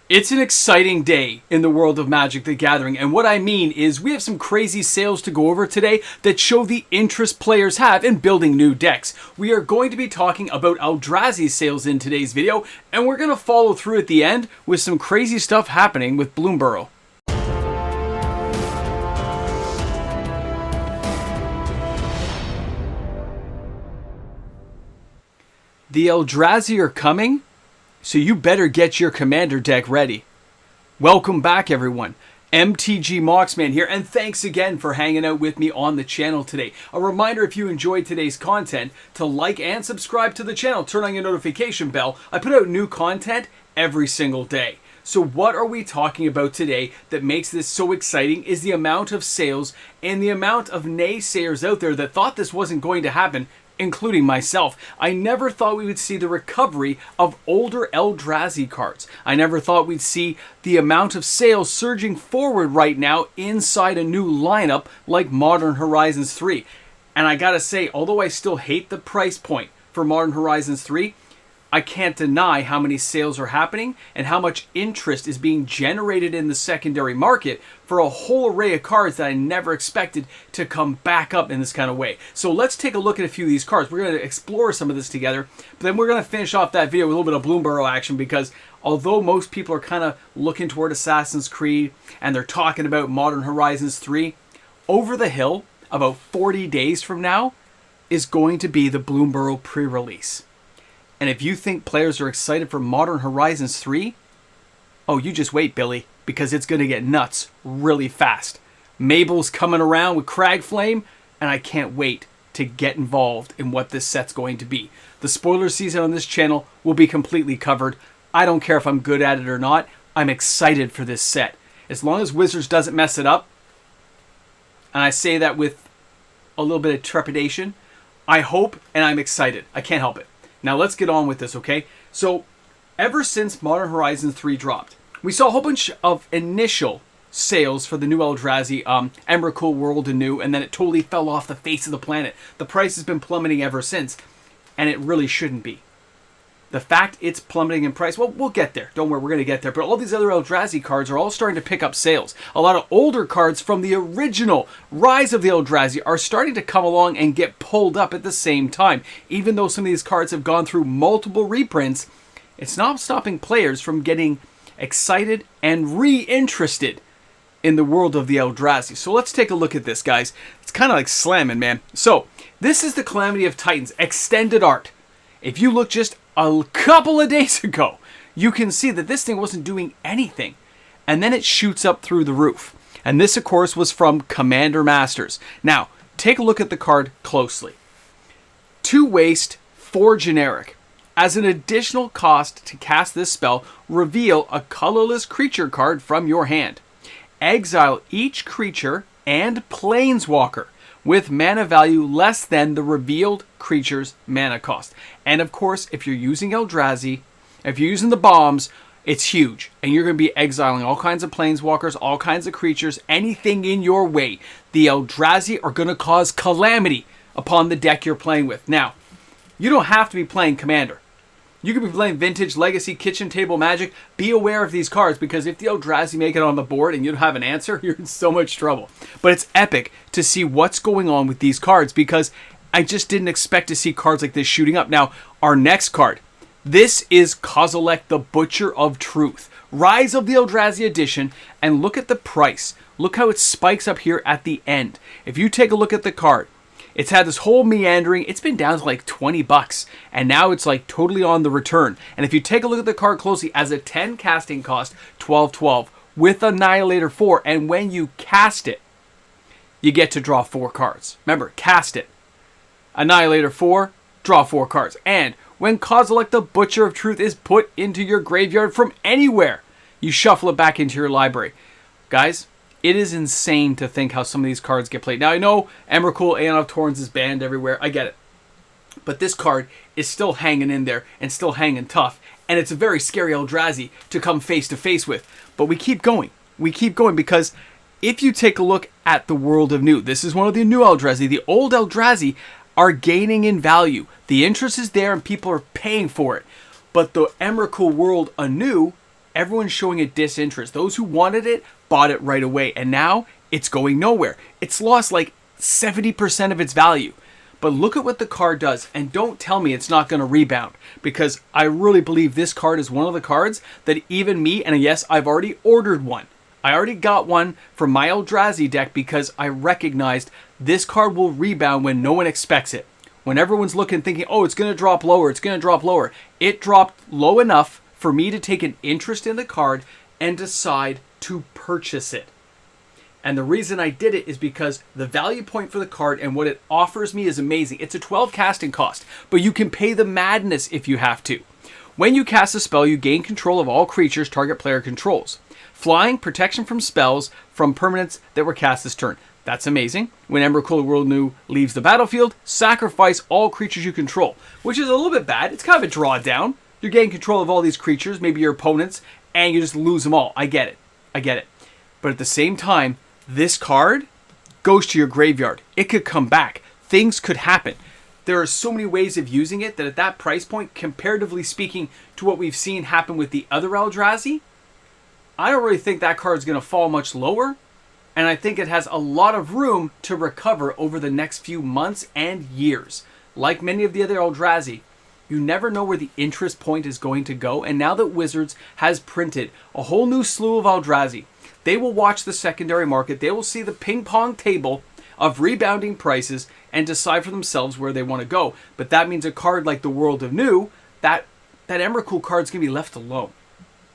It's an exciting day in the world of Magic the Gathering, and what I mean is we have some crazy sales to go over today that show the interest players have in building new decks. We are going to be talking about Eldrazi sales in today's video, and we're going to follow through at the end with some crazy stuff happening with BloomBurrow. The Eldrazi are coming, so you better get your commander deck ready. Welcome back, everyone. MTG Moxman here, and thanks again for hanging out with me on the channel today. A reminder, if you enjoyed today's content, to like and subscribe to the channel. Turn on your notification bell. I put out new content every single day. So what are we talking about today that makes this so exciting is the amount of sales and the amount of naysayers out there that thought this wasn't going to happen, including myself. I never thought we would see the recovery of older Eldrazi cards. I never thought we'd see the amount of sales surging forward right now inside a new lineup like Modern Horizons 3. And I gotta say, although I still hate the price point for Modern Horizons 3, I can't deny how many sales are happening and how much interest is being generated in the secondary market for a whole array of cards that I never expected to come back up in this kind of way. So let's take a look at a few of these cards. We're going to explore some of this together, but then we're going to finish off that video with a little bit of BloomBurrow action, because although most people are kind of looking toward Assassin's Creed and they're talking about Modern Horizons 3, over the hill, about 40 days from now, is going to be the BloomBurrow pre-release. And if you think players are excited for Modern Horizons 3, oh, you just wait, Billy, because it's going to get nuts really fast. Mabel's coming around with Cragflame, and I can't wait to get involved in what this set's going to be. The spoiler season on this channel will be completely covered. I don't care if I'm good at it or not. I'm excited for this set. As long as Wizards doesn't mess it up, and I say that with a little bit of trepidation, I hope and I'm excited. I can't help it. Now let's get on with this, okay? So, ever since Modern Horizons 3 dropped, we saw a whole bunch of initial sales for the new Eldrazi, Emrakul World Anew, and then it totally fell off the face of the planet. The price has been plummeting ever since, and it really shouldn't be. The fact it's plummeting in price, well, we'll get there. Don't worry, we're going to get there. But all these other Eldrazi cards are all starting to pick up sales. A lot of older cards from the original Rise of the Eldrazi are starting to come along and get pulled up at the same time. Even though some of these cards have gone through multiple reprints, it's not stopping players from getting excited and re-interested in the world of the Eldrazi. So let's take a look at this, guys. It's kind of like slamming, man. So, this is the Calamity of Titans Extended Art. If you look just a couple of days ago, you can see that this thing wasn't doing anything. And then it shoots up through the roof. And this, of course, was from Commander Masters. Now, take a look at the card closely. 2 waste, 4 generic. As an additional cost to cast this spell, reveal a colorless creature card from your hand. Exile each creature and planeswalker with mana value less than the revealed creature's mana cost. And of course, if you're using Eldrazi, if you're using the bombs, it's huge. And you're going to be exiling all kinds of planeswalkers, all kinds of creatures, anything in your way. The Eldrazi are going to cause calamity upon the deck you're playing with. Now, you don't have to be playing Commander. You could be playing Vintage, Legacy, Kitchen Table Magic. Be aware of these cards, because if the Eldrazi make it on the board and you don't have an answer, you're in so much trouble. But it's epic to see what's going on with these cards, because I just didn't expect to see cards like this shooting up. Now, our next card. This is Kozilek, the Butcher of Truth. Rise of the Eldrazi edition, and look at the price. Look how it spikes up here at the end. If you take a look at the card, it's had this whole meandering. It's been down to like 20 bucks. And now it's like totally on the return. And if you take a look at the card closely, as a 10 casting cost, 12/12, with Annihilator 4. And when you cast it, you get to draw 4 cards. Remember, cast it. Annihilator 4, draw 4 cards. And when Kozilek, the Butcher of Truth, is put into your graveyard from anywhere, you shuffle it back into your library. Guys, it is insane to think how some of these cards get played. Now, I know Emrakul, Aeon of Torrents is banned everywhere. I get it. But this card is still hanging in there and still hanging tough. And it's a very scary Eldrazi to come face to face with. But we keep going. We keep going, because if you take a look at the World of New, this is one of the new Eldrazi. The old Eldrazi are gaining in value. The interest is there and people are paying for it. But the Emrakul World Anew everyone's showing a disinterest. Those who wanted it bought it right away, and now it's going nowhere. It's lost like 70% of its value. But look at what the card does, and don't tell me it's not going to rebound, because I really believe this card is one of the cards that even me, and yes, I've already ordered one. I already got one for my Eldrazi deck because I recognized this card will rebound when no one expects it. When everyone's looking thinking, oh, it's going to drop lower, it's going to drop lower. It dropped low enough for me to take an interest in the card and decide to purchase it. And the reason I did it is because the value point for the card and what it offers me is amazing. It's a 12 casting cost, but you can pay the madness if you have to. When you cast a spell, you gain control of all creatures target player controls. Flying, protection from spells, from permanents that were cast this turn. That's amazing. When Emrakul World New leaves the battlefield, sacrifice all creatures you control, which is a little bit bad. It's kind of a drawdown. You're getting control of all these creatures, maybe your opponents, and you just lose them all. I get it. But at the same time, this card goes to your graveyard. It could come back. Things could happen. There are so many ways of using it that at that price point, comparatively speaking to what we've seen happen with the other Eldrazi, I don't really think that card is going to fall much lower. And I think it has a lot of room to recover over the next few months and years. Like many of the other Eldrazi, you never know where the interest point is going to go. And now that Wizards has printed a whole new slew of Eldrazi, they will watch the secondary market. They will see the ping pong table of rebounding prices and decide for themselves where they want to go. But that means a card like the World of New, that Emrakul card is going to be left alone.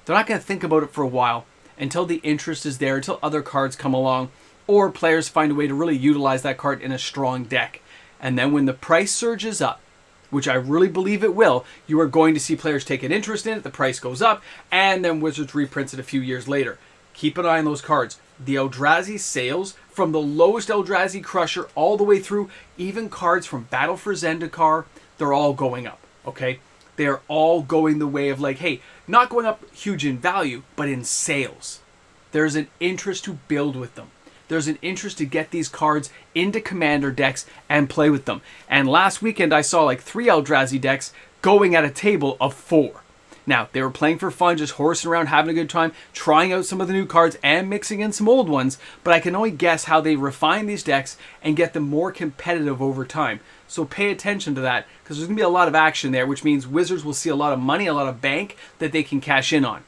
They're not going to think about it for a while until the interest is there, until other cards come along, or players find a way to really utilize that card in a strong deck. And then when the price surges up, which I really believe it will, you are going to see players take an interest in it, the price goes up, and then Wizards reprints it a few years later. Keep an eye on those cards. The Eldrazi sales, from the lowest Eldrazi Crusher all the way through, even cards from Battle for Zendikar, they're all going up, okay? They are all going the way of like, hey, not going up huge in value, but in sales. There's an interest to build with them. There's an interest to get these cards into Commander decks and play with them. And last weekend, I saw like 3 Eldrazi decks going at a table of 4. Now, they were playing for fun, just horsing around, having a good time, trying out some of the new cards and mixing in some old ones, but I can only guess how they refine these decks and get them more competitive over time. So pay attention to that, because there's going to be a lot of action there, which means Wizards will see a lot of money, a lot of bank that they can cash in on.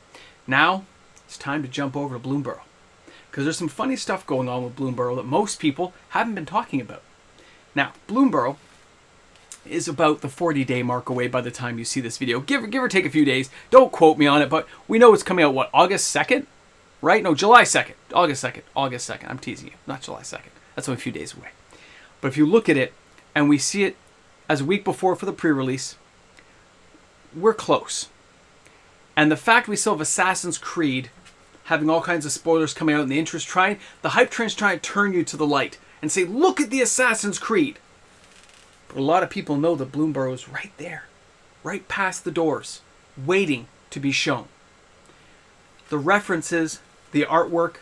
Now, it's time to jump over to BloomBurrow, because there's some funny stuff going on with BloomBurrow that most people haven't been talking about. Now, BloomBurrow is about the 40-day mark away by the time you see this video. Give or take a few days. Don't quote me on it, but we know it's coming out, what, August 2nd? Right? No, July 2nd. August 2nd. I'm teasing you. Not July 2nd. That's only a few days away. But if you look at it, and we see it as a week before for the pre-release, we're close. And the fact we still have Assassin's Creed having all kinds of spoilers coming out, and the hype train's trying to turn you to the light and say, look at the Assassin's Creed. But a lot of people know that BloomBurrow is right there, right past the doors, waiting to be shown. The references, the artwork,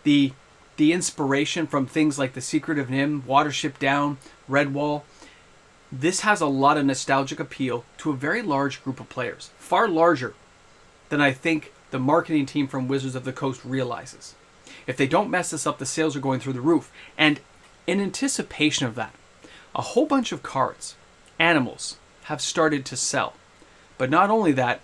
the inspiration from things like The Secret of Nim, Watership Down, Redwall, this has a lot of nostalgic appeal to a very large group of players, far larger than I think the marketing team from Wizards of the Coast realizes. If they don't mess this up, the sales are going through the roof. And in anticipation of that, a whole bunch of cards, animals, have started to sell. But not only that,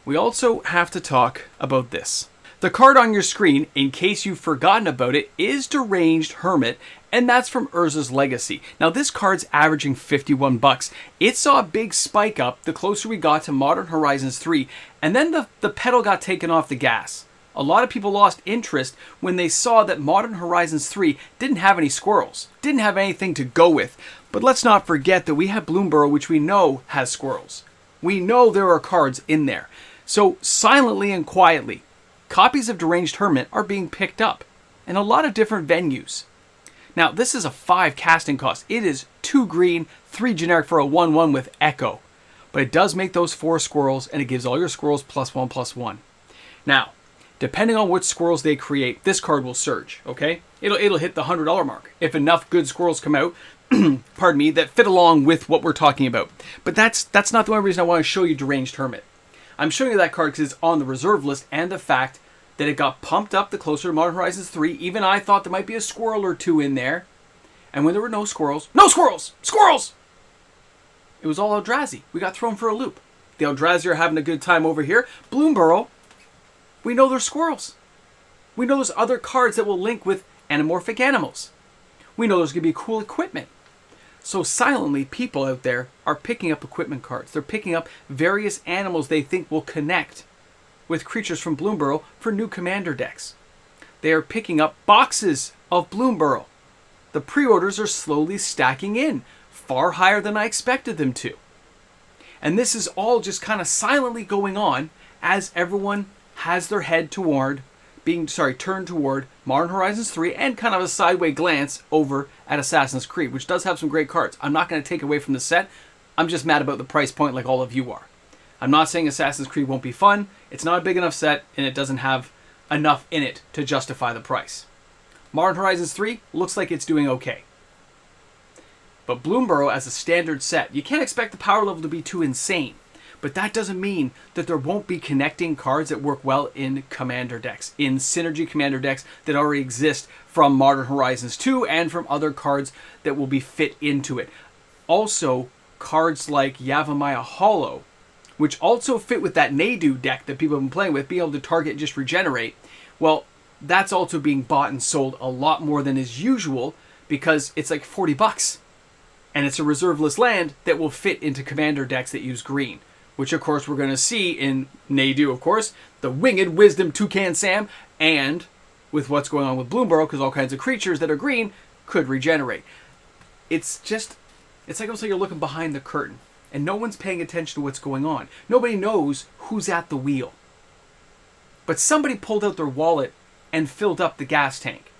we also have to talk about this. The card on your screen, in case you've forgotten about it, is Deranged Hermit, and that's from Urza's Legacy. Now this card's averaging $51. It saw a big spike up the closer we got to Modern Horizons 3, and then the pedal got taken off the gas. A lot of people lost interest when they saw that Modern Horizons 3 didn't have any squirrels, didn't have anything to go with. But let's not forget that we have BloomBurrow, which we know has squirrels. We know there are cards in there. So silently and quietly, copies of Deranged Hermit are being picked up in a lot of different venues. Now, this is a 5 casting cost. It is 2 green, 3 generic for a 1/1 with Echo. But it does make those 4 squirrels, and it gives all your squirrels +1/+1. Now, depending on which squirrels they create, this card will surge, okay? It'll hit the $100 mark if enough good squirrels come out, pardon me, that fit along with what we're talking about. But that's not the only reason I want to show you Deranged Hermit. I'm showing you that card because it's on the reserve list, and the fact that it got pumped up the closer to Modern Horizons 3. Even I thought there might be a squirrel or two in there. And when there were no squirrels, squirrels! It was all Eldrazi. We got thrown for a loop. The Eldrazi are having a good time over here. BloomBurrow, we know there's squirrels. We know there's other cards that will link with anamorphic animals. We know there's going to be cool equipment. So silently, people out there are picking up equipment cards. They're picking up various animals they think will connect with creatures from BloomBurrow for new commander decks. They are picking up boxes of BloomBurrow. The pre-orders are slowly stacking in, far higher than I expected them to. And this is all just kind of silently going on as everyone has their head turned toward Modern Horizons 3 and kind of a sideways glance over at Assassin's Creed, which does have some great cards. I'm not going to take away from the set. I'm just mad about the price point like all of you are. I'm not saying Assassin's Creed won't be fun. It's not a big enough set, and it doesn't have enough in it to justify the price. Modern Horizons 3 looks like it's doing okay. But BloomBurrow as a standard set, you can't expect the power level to be too insane. But that doesn't mean that there won't be connecting cards that work well in commander decks, in synergy commander decks that already exist from Modern Horizons 2 and from other cards that will be fit into it. Also, cards like Yavimaya Hollow, which also fit with that Nadu deck that people have been playing with, being able to target and just regenerate. Well, that's also being bought and sold a lot more than is usual because it's like $40. And it's a reserve list land that will fit into commander decks that use green. Which, of course, we're going to see in Nadu, of course, the Winged Wisdom Toucan Sam, and with what's going on with BloomBurrow, because all kinds of creatures that are green could regenerate. It's almost like you're looking behind the curtain, and no one's paying attention to what's going on. Nobody knows who's at the wheel. But somebody pulled out their wallet and filled up the gas tank.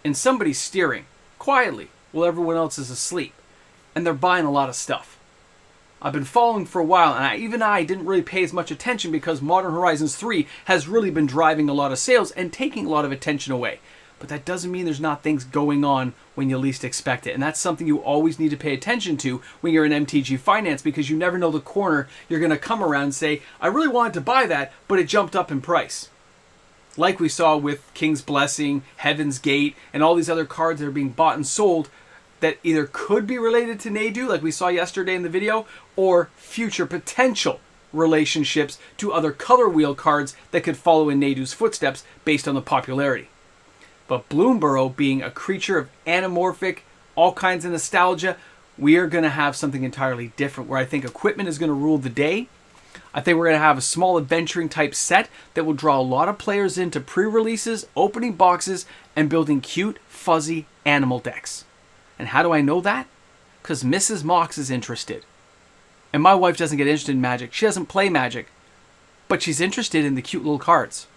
And somebody's steering, quietly, while everyone else is asleep. And they're buying a lot of stuff. I've been following for a while, and even I didn't really pay as much attention because Modern Horizons 3 has really been driving a lot of sales and taking a lot of attention away. But that doesn't mean there's not things going on when you least expect it. And that's something you always need to pay attention to when you're in MTG Finance, because you never know the corner you're going to come around and say, I really wanted to buy that, but it jumped up in price. Like we saw with King's Blessing, Heaven's Gate, and all these other cards that are being bought and sold that either could be related to Nadu, like we saw yesterday in the video, or future potential relationships to other color wheel cards that could follow in Nadu's footsteps based on the popularity. But BloomBurrow being a creature of anamorphic, all kinds of nostalgia, we are going to have something entirely different where I think equipment is going to rule the day. I think we're going to have a small adventuring type set that will draw a lot of players into pre-releases, opening boxes, and building cute, fuzzy animal decks. And how do I know that? Because Mrs. Mox is interested. And my wife doesn't get interested in Magic. She doesn't play Magic. But she's interested in the cute little cards.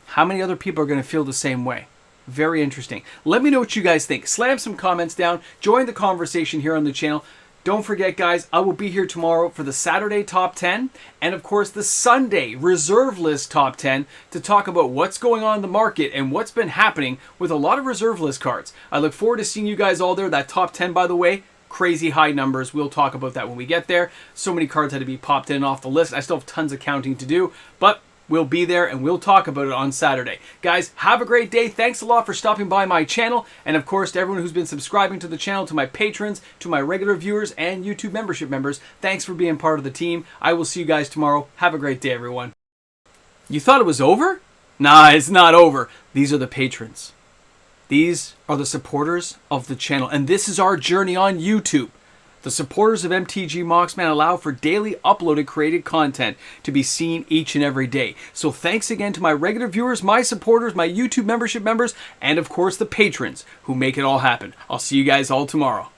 How many other people are going to feel the same way? Very interesting. Let me know what you guys think. Slam some comments down. Join the conversation here on the channel. Don't forget, guys, I will be here tomorrow for the Saturday Top 10 and, of course, the Sunday Reserve List Top 10 to talk about what's going on in the market and what's been happening with a lot of Reserve List cards. I look forward to seeing you guys all there. That Top 10, by the way, crazy high numbers. We'll talk about that when we get there. So many cards had to be popped in and off the list. I still have tons of counting to do, but we'll be there and we'll talk about it on Saturday. Guys, have a great day. Thanks a lot for stopping by my channel. And of course, to everyone who's been subscribing to the channel, to my patrons, to my regular viewers, and YouTube membership members, thanks for being part of the team. I will see you guys tomorrow. Have a great day, everyone. You thought it was over? Nah, it's not over. These are the patrons. These are the supporters of the channel. And this is our journey on YouTube. The supporters of MTG Moxman allow for daily uploaded created content to be seen each and every day. So thanks again to my regular viewers, my supporters, my YouTube membership members, and of course the patrons who make it all happen. I'll see you guys all tomorrow.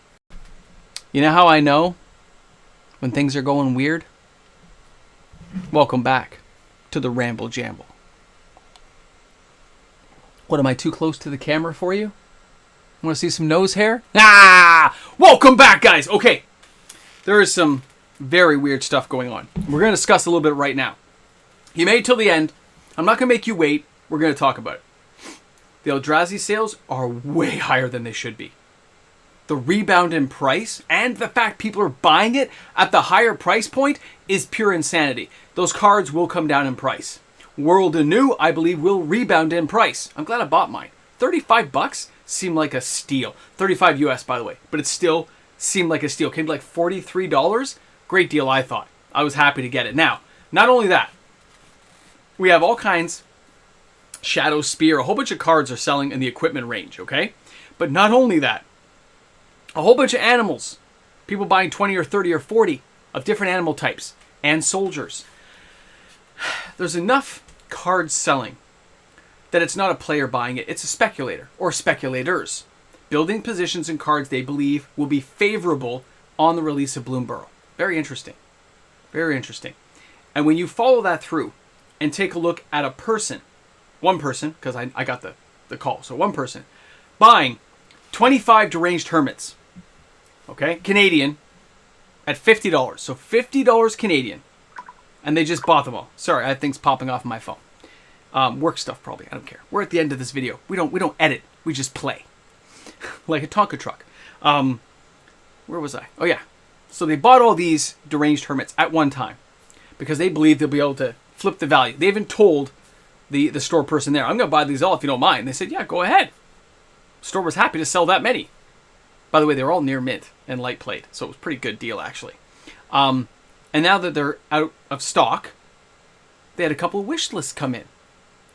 You know how I know when things are going weird? Welcome back to the Ramble Jamble. What, am I too close to the camera for you? Want to see some nose hair? Ah! Welcome back, guys! Okay, there is some very weird stuff going on. We're going to discuss a little bit right now. You made it till the end. I'm not going to make you wait. We're going to talk about it. The Eldrazi sales are way higher than they should be. the rebound in price and the fact people are buying it at the higher price point is pure insanity. Those cards will come down in price. World and New, I believe, will rebound in price. I'm glad I bought mine. $35 seemed like a steal. 35 US, by the way, but it still seemed like a steal. Came to like $43. Great deal, I thought. I was happy to get it. Now, not only that, we have all kinds. Shadow Spear, a whole bunch of cards are selling in the equipment range, okay? But not only that, a whole bunch of animals. People buying 20 or 30 or 40 of different animal types and soldiers. There's enough cards selling that it's not a player buying it, it's a speculator or speculators building positions in cards they believe will be favorable on the release of BloomBurrow. Very interesting. Very interesting. And when you follow that through and take a look at a person, one person, because I got the call, so one person buying 25 Deranged Hermits, okay, Canadian, at $50. So $50 Canadian. And they just bought them all. Sorry, I have things popping off my phone. Work stuff probably. I don't care. We're at the end of this video. We don't edit. We just play. Like a Tonka truck. Where was I? Oh yeah. So they bought all these Deranged Hermits at one time because they believe they'll be able to flip the value. They even told the store person there, I'm going to buy these all if you don't mind. They said, yeah, go ahead. Store was happy to sell that many. By the way, they were all near mint and light plate, so it was a pretty good deal actually. And now that they're out of stock, they had a couple of wish lists come in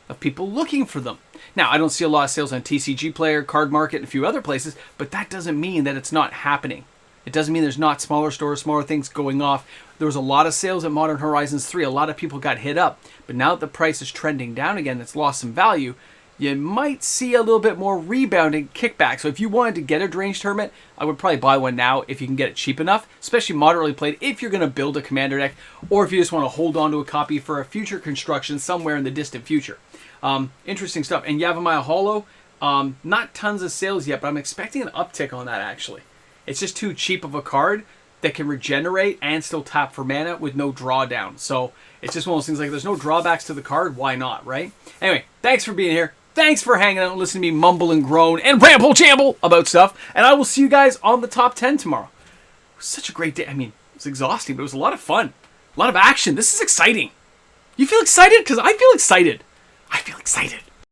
of people looking for them. Now, I don't see a lot of sales on TCG Player, Card Market, and a few other places, but that doesn't mean that it's not happening. It doesn't mean there's not smaller stores, smaller things going off. There was a lot of sales at Modern Horizons 3. A lot of people got hit up. But now that the price is trending down again, it's lost some value, you might see a little bit more rebounding kickback. So if you wanted to get a Deranged Hermit, I would probably buy one now if you can get it cheap enough, especially moderately played if you're going to build a commander deck, or if you just want to hold on to a copy for a future construction somewhere in the distant future. Interesting stuff. And Yavimaya Hollow, not tons of sales yet, but I'm expecting an uptick on that actually. It's just too cheap of a card that can regenerate and still tap for mana with no drawdown. So it's just one of those things like there's no drawbacks to the card. Why not, right? Anyway, thanks for being here. Thanks for hanging out and listening to me mumble and groan and ramble jamble about stuff. And I will see you guys on the top 10 tomorrow. It was such a great day. I mean, it was exhausting, but it was a lot of fun. A lot of action. This is exciting. You feel excited? Because I feel excited. I feel excited.